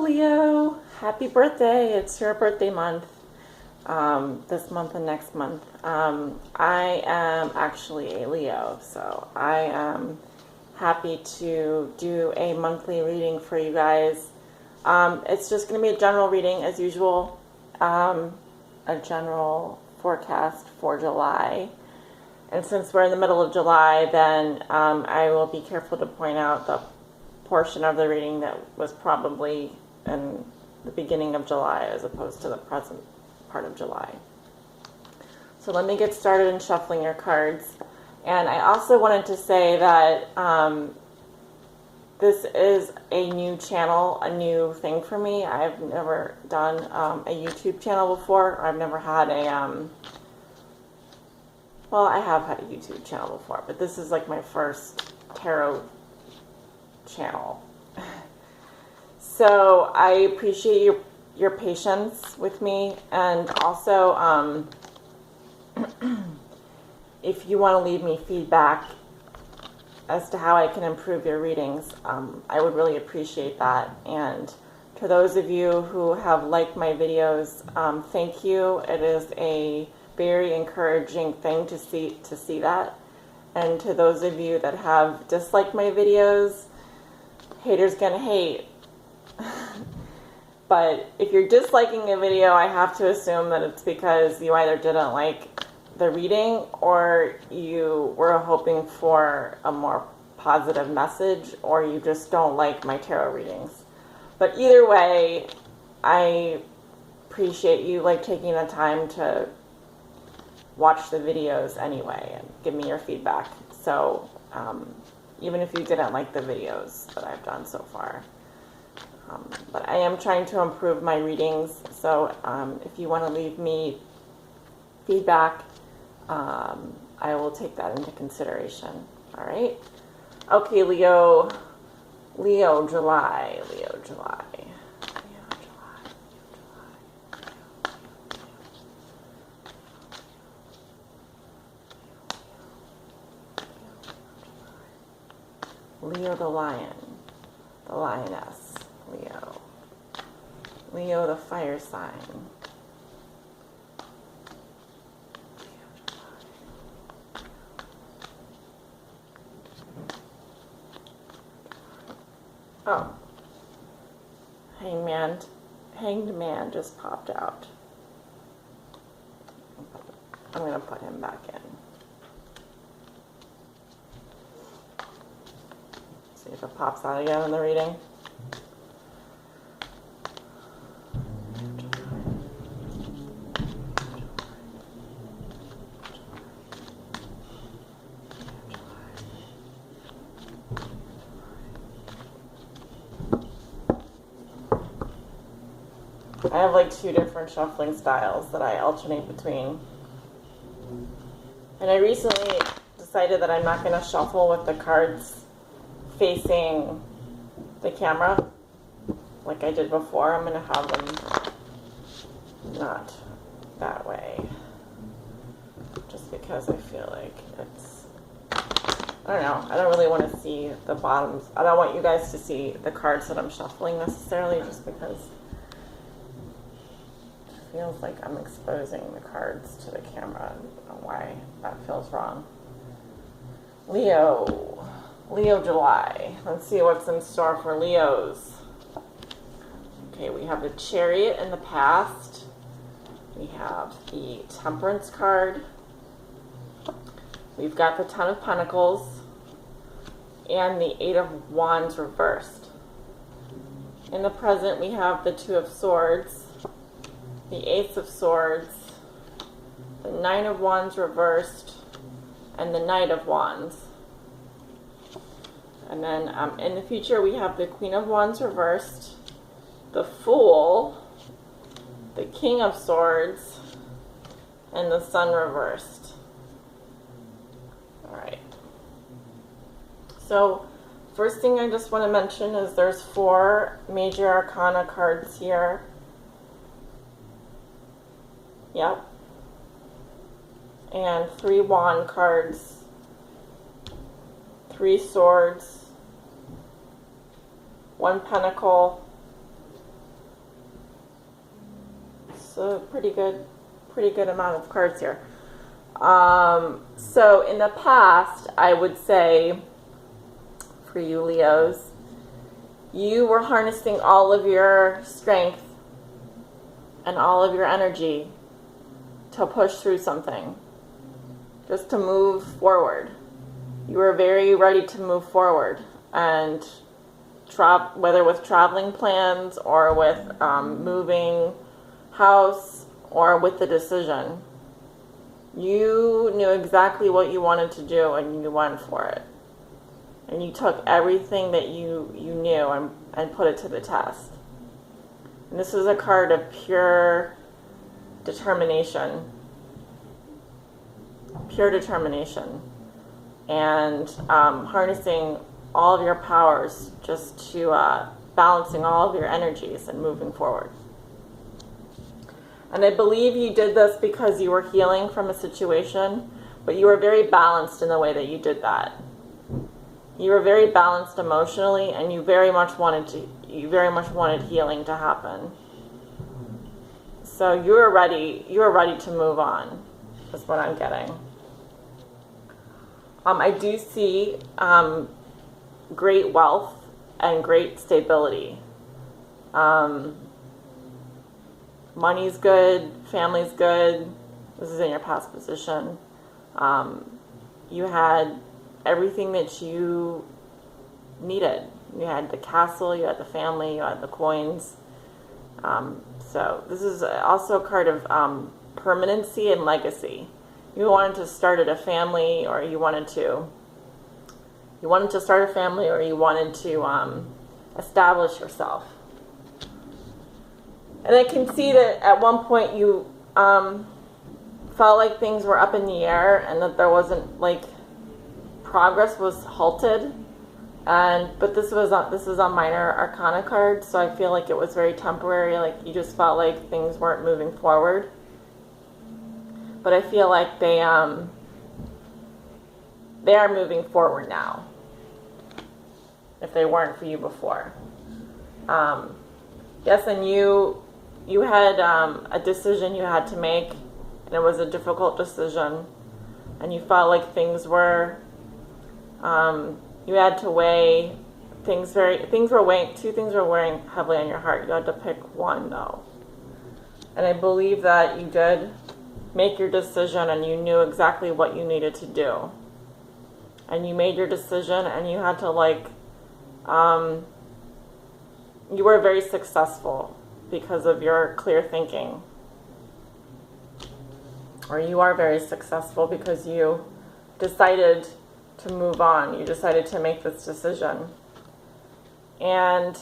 Leo, happy birthday. It's your birthday month, this month and next month. I am actually a Leo, so I am happy to do a monthly reading for you guys. It's just going to be a general reading as usual, a general forecast for July. And since we're in the middle of July, then I will be careful to point out the portion of the reading that was probably in the beginning of July as opposed to the present part of July. So let me get started in shuffling your cards. And I also wanted to say that this is a new channel, a new thing for me. I've never done a YouTube channel before. I've never had a, well, I have had a YouTube channel before, but this is like my first tarot channel. So I appreciate your patience with me, and also if you want to leave me feedback as to how I can improve your readings, I would really appreciate that. And to those of you who have liked my videos, thank you. It is a very encouraging thing to see that. And to those of you that have disliked my videos, haters gonna hate. But if you're disliking a video, I have to assume that it's because you either didn't like the reading or you were hoping for a more positive message, or you just don't like my tarot readings. But either way, I appreciate you taking the time to watch the videos anyway and give me your feedback. So even if you didn't like the videos that I've done so far. But I am trying to improve my readings, so if you want to leave me feedback, I will take that into consideration. All right? Okay, Leo, July. Leo the lion, the lioness, Leo the fire sign, oh, hanged man just popped out. I'm going to put him back in. See if it pops out again in the reading. I have two different shuffling styles that I alternate between. And I recently decided that I'm not going to shuffle with the cards facing the camera like I did before. I'm going to have them not that way, just because I feel like it's, I don't know, I don't really want to see the bottoms. I don't want you guys to see the cards that I'm shuffling necessarily, just because it feels like I'm exposing the cards to the camera. I don't know why that feels wrong. Leo July. Let's see what's in store for Leos. Okay, we have the Chariot in the past. We have the Temperance card. We've got the Ten of Pentacles and the Eight of Wands reversed. In the present, we have the Two of Swords, the Ace of Swords, the Nine of Wands reversed, and the Knight of Wands. And then in the future, we have the Queen of Wands reversed, the Fool, the King of Swords, and the Sun reversed. All right. So first thing I just want to mention is there's 4 major arcana cards here. Yep. And 3 wand cards, 3 swords, 1 pentacle, It's a pretty good amount of cards here. So in the past, I would say for you Leos, you were harnessing all of your strength and all of your energy to push through something, just to move forward. You were very ready to move forward, and whether with traveling plans or with moving house or with the decision, you knew exactly what you wanted to do and you went for it. And you took everything that you knew and put it to the test. And this is a card of pure determination. Pure determination. And harnessing all of your powers just to balancing all of your energies and moving forward. And I believe you did this because you were healing from a situation, but you were very balanced in the way that you did that. You were very balanced emotionally, and you very much wanted healing to happen. So you were ready to move on, is what I'm getting. I do see great wealth and great stability. Money's good, family's good. This is in your past position. You had everything that you needed. You had the castle, you had the family, you had the coins. So this is also a card of permanency and legacy. You wanted to start a family, or you wanted to start a family, or you wanted to establish yourself. And I can see that at one point you felt like things were up in the air and that there wasn't, like, progress was halted. But this is a minor arcana card, so I feel like it was very temporary. Like you just felt like things weren't moving forward. But I feel like they are moving forward now, if they weren't for you before. Yes, and you had a decision you had to make, and it was a difficult decision, and you felt like things were, you had to weigh two things were weighing heavily on your heart. You had to pick one, though. And I believe that you did make your decision, and you knew exactly what you needed to do. And you made your decision, and you had to, you were very successful because of your clear thinking. Or you are very successful because you decided to move on. You decided to make this decision. And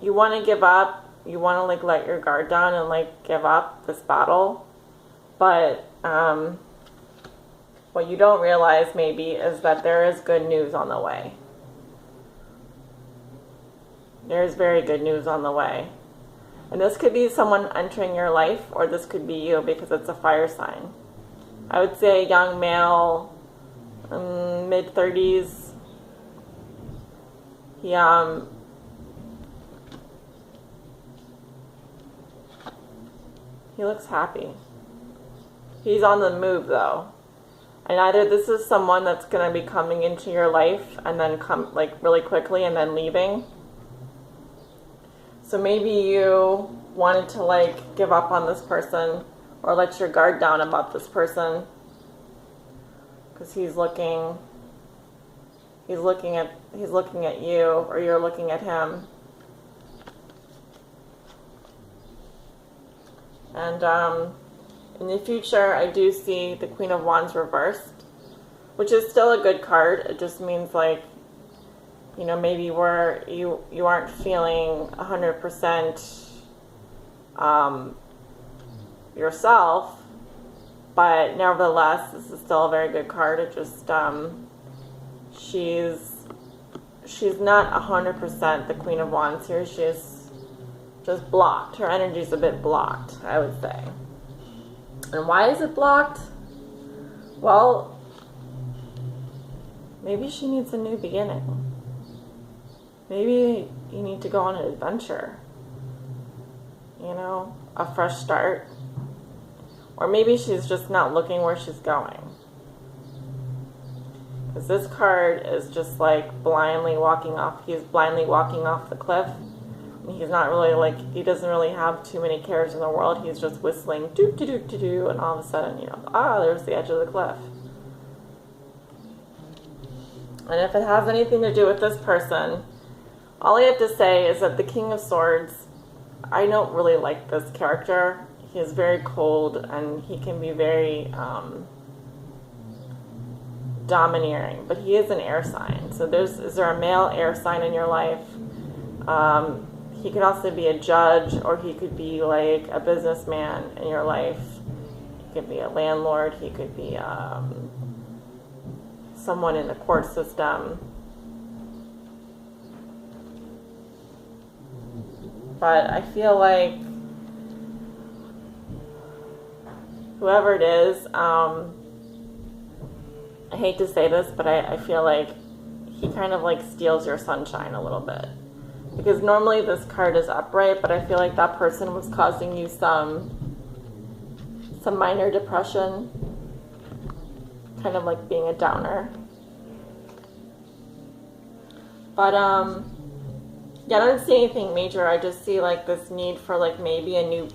you want to give up. You want to, let your guard down and, give up this battle. But what you don't realize, maybe, is that there is good news on the way. There's very good news on the way. And this could be someone entering your life, or this could be you, because it's a fire sign. I would say a young male, mid-30s. He looks happy. He's on the move, though. And either this is someone that's going to be coming into your life and then come, really quickly and then leaving. So maybe you wanted to, give up on this person or let your guard down about this person because he's looking at you, or you're looking at him. And in the future, I do see the Queen of Wands reversed, which is still a good card. It just means, maybe you aren't feeling 100% yourself, but nevertheless, this is still a very good card. It just, she's not 100% the Queen of Wands here. She's just blocked. Her energy's a bit blocked, I would say. And why is it blocked? Well, maybe she needs a new beginning. Maybe you need to go on an adventure. you know, a fresh start. Or maybe she's just not looking where she's going. Because this card is just like blindly walking off. He's blindly walking off the cliff. And he's not really like, he doesn't really have too many cares in the world. He's just whistling, doo doo doo doo doo, and all of a sudden, you know, there's the edge of the cliff. And if it has anything to do with this person, all I have to say is that the King of Swords, I don't really like this character. He is very cold, and he can be very domineering, but he is an air sign. So is there a male air sign in your life? He could also be a judge, or he could be like a businessman in your life. He could be a landlord. He could be someone in the court system. But I feel like whoever it is, I hate to say this, but I feel like he kind of like steals your sunshine a little bit. Because normally this card is upright, but I feel like that person was causing you some minor depression, kind of like being a downer. But yeah, I don't see anything major. I just see like this need for like maybe a new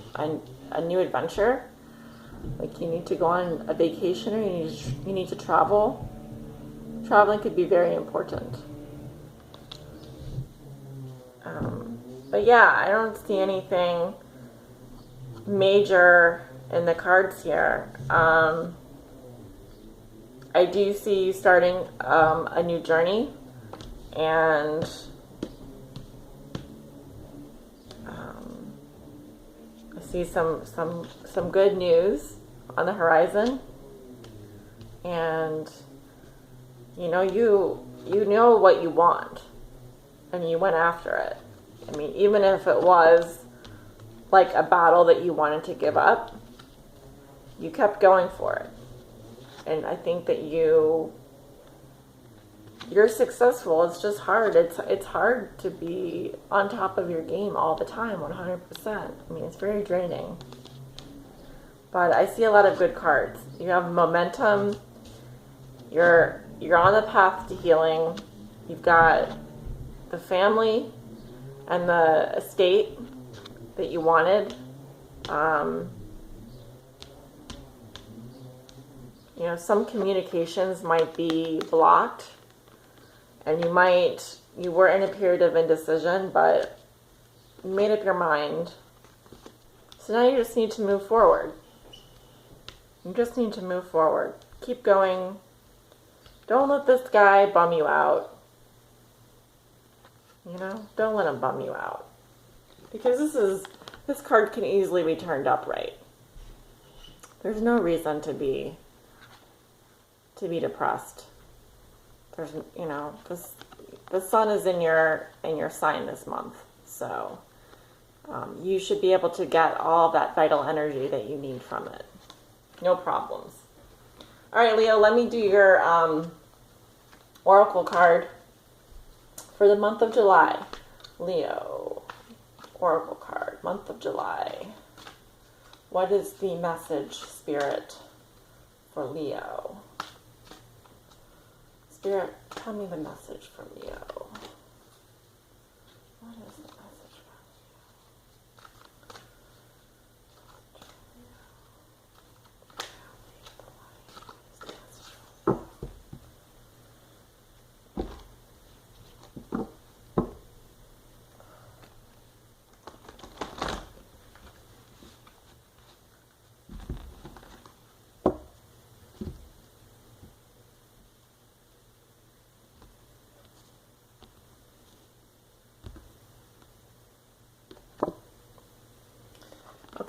adventure. Like you need to go on a vacation, or you need to travel. Traveling could be very important. But yeah, I don't see anything major in the cards here. I do see you starting a new journey, and I see some good news on the horizon, and you know what you want, and you went after it. I mean, even if it was like a battle that you wanted to give up, you kept going for it. And I think that you're successful. It's just hard. It's hard to be on top of your game all the time, 100%. I mean, it's very draining. But I see a lot of good cards. You have momentum. You're on the path to healing. You've got the family and the estate that you wanted. Some communications might be blocked, and you were in a period of indecision, but you made up your mind. So now you just need to move forward. Keep going. Don't let this guy bum you out. Don't let him bum you out. Because this card can easily be turned upright. There's no reason to be depressed. There's the sun is in your sign this month, so you should be able to get all that vital energy that you need from it. No problems. All right, Leo, let me do your oracle card for the month of July. Leo, oracle card, month of July. What is the message, Spirit, for Leo? Spirit, tell me the message for Leo. What is the message for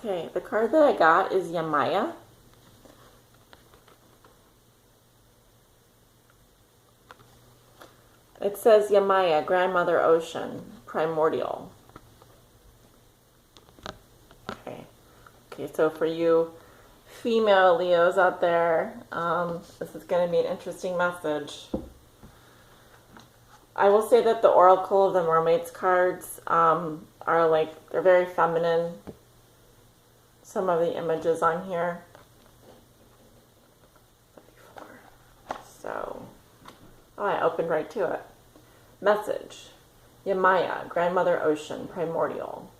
Okay, the card that I got is Yamaya. It says Yamaya, Grandmother Ocean, Primordial. Okay, so for you female Leos out there, this is going to be an interesting message. I will say that the Oracle of the Mermaids cards they're very feminine. some of the images on here. So, oh, I opened right to it. Message. Yamaya, Grandmother Ocean, Primordial.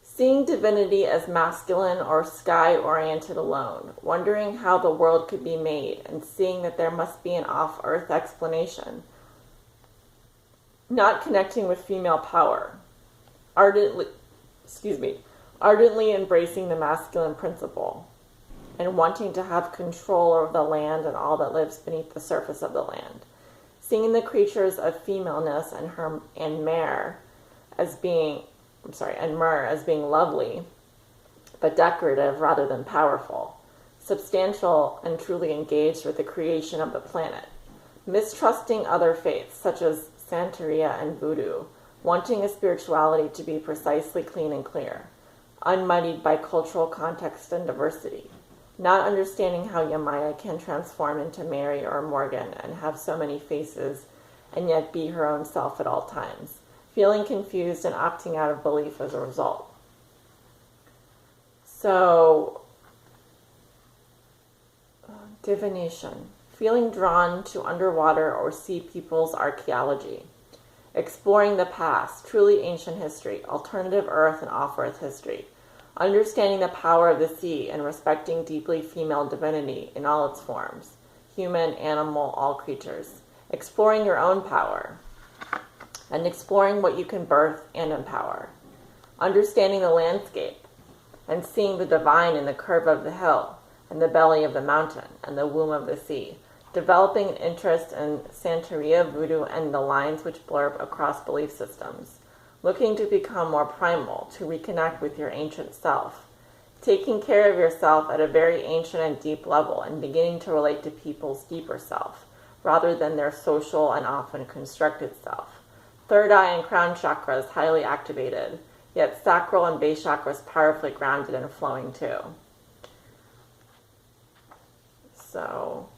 Seeing divinity as masculine or sky-oriented alone, wondering how the world could be made, and seeing that there must be an off-earth explanation. Not connecting with female power. Ardently embracing the masculine principle, and wanting to have control over the land and all that lives beneath the surface of the land. Seeing the creatures of femaleness and Mer as being lovely, but decorative rather than powerful, substantial and truly engaged with the creation of the planet, mistrusting other faiths such as Santeria and Voodoo, wanting a spirituality to be precisely clean and clear, unmuddied by cultural context and diversity, not understanding how Yamaya can transform into Mary or Morgan and have so many faces and yet be her own self at all times, feeling confused and opting out of belief as a result. So, divination. Feeling drawn to underwater or sea people's archaeology. Exploring the past, truly ancient history, alternative Earth and off-Earth history. Understanding the power of the sea and respecting deeply female divinity in all its forms. Human, animal, all creatures. Exploring your own power. And exploring what you can birth and empower. Understanding the landscape and seeing the divine in the curve of the hill and the belly of the mountain and the womb of the sea. Developing an interest in Santeria, Voodoo, and the lines which blurb across belief systems. Looking to become more primal, to reconnect with your ancient self. Taking care of yourself at a very ancient and deep level and beginning to relate to people's deeper self, rather than their social and often constructed self. Third eye and crown chakras highly activated, yet sacral and base chakras powerfully grounded and flowing too. So,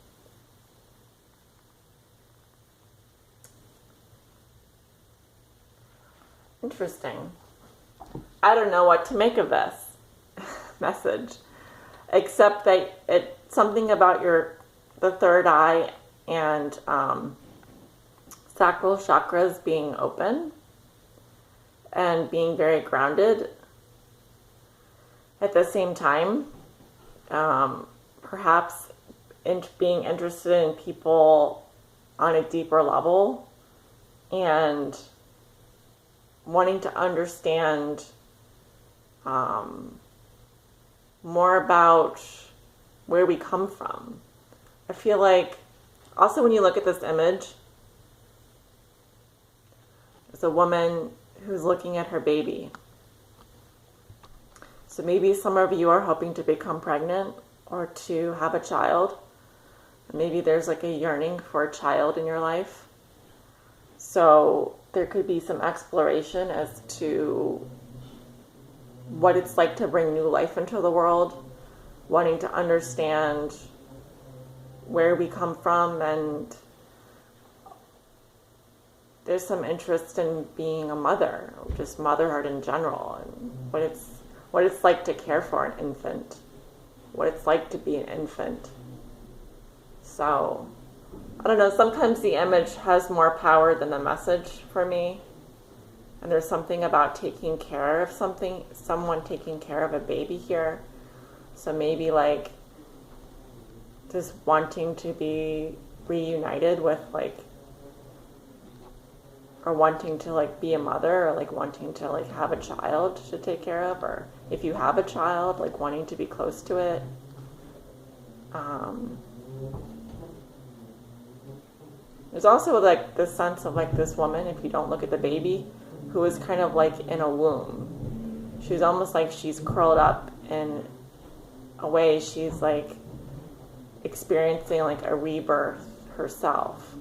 interesting. I don't know what to make of this message, except that it's something about the third eye and sacral chakras being open and being very grounded at the same time. Perhaps being interested in people on a deeper level and wanting to understand more about where we come from. I feel like also when you look at this image, there's a woman who's looking at her baby. So maybe some of you are hoping to become pregnant or to have a child. Maybe there's like a yearning for a child in your life. So there could be some exploration as to what it's like to bring new life into the world, wanting to understand where we come from, and there's some interest in being a mother, or just motherhood in general, and what it's like to care for an infant, what it's like to be an infant. So, I don't know, sometimes the image has more power than the message for me. And there's something about taking care of someone taking care of a baby here. So maybe like just wanting to be reunited with or wanting to be a mother, or wanting to have a child to take care of, or if you have a child, wanting to be close to it. There's also this sense of this woman, if you don't look at the baby, who is kind of in a womb. She's almost like she's curled up in a way. She's experiencing a rebirth herself.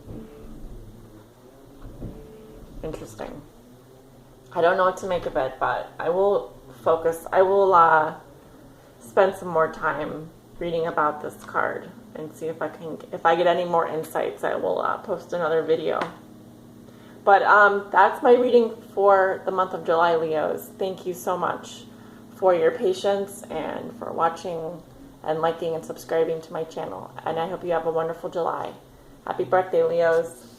Interesting. I don't know what to make of it, but I will spend some more time reading about this card and see if I get any more insights. I will post another video. But that's my reading for the month of July, Leos. Thank you so much for your patience and for watching and liking and subscribing to my channel. And I hope you have a wonderful July. Happy birthday, Leos.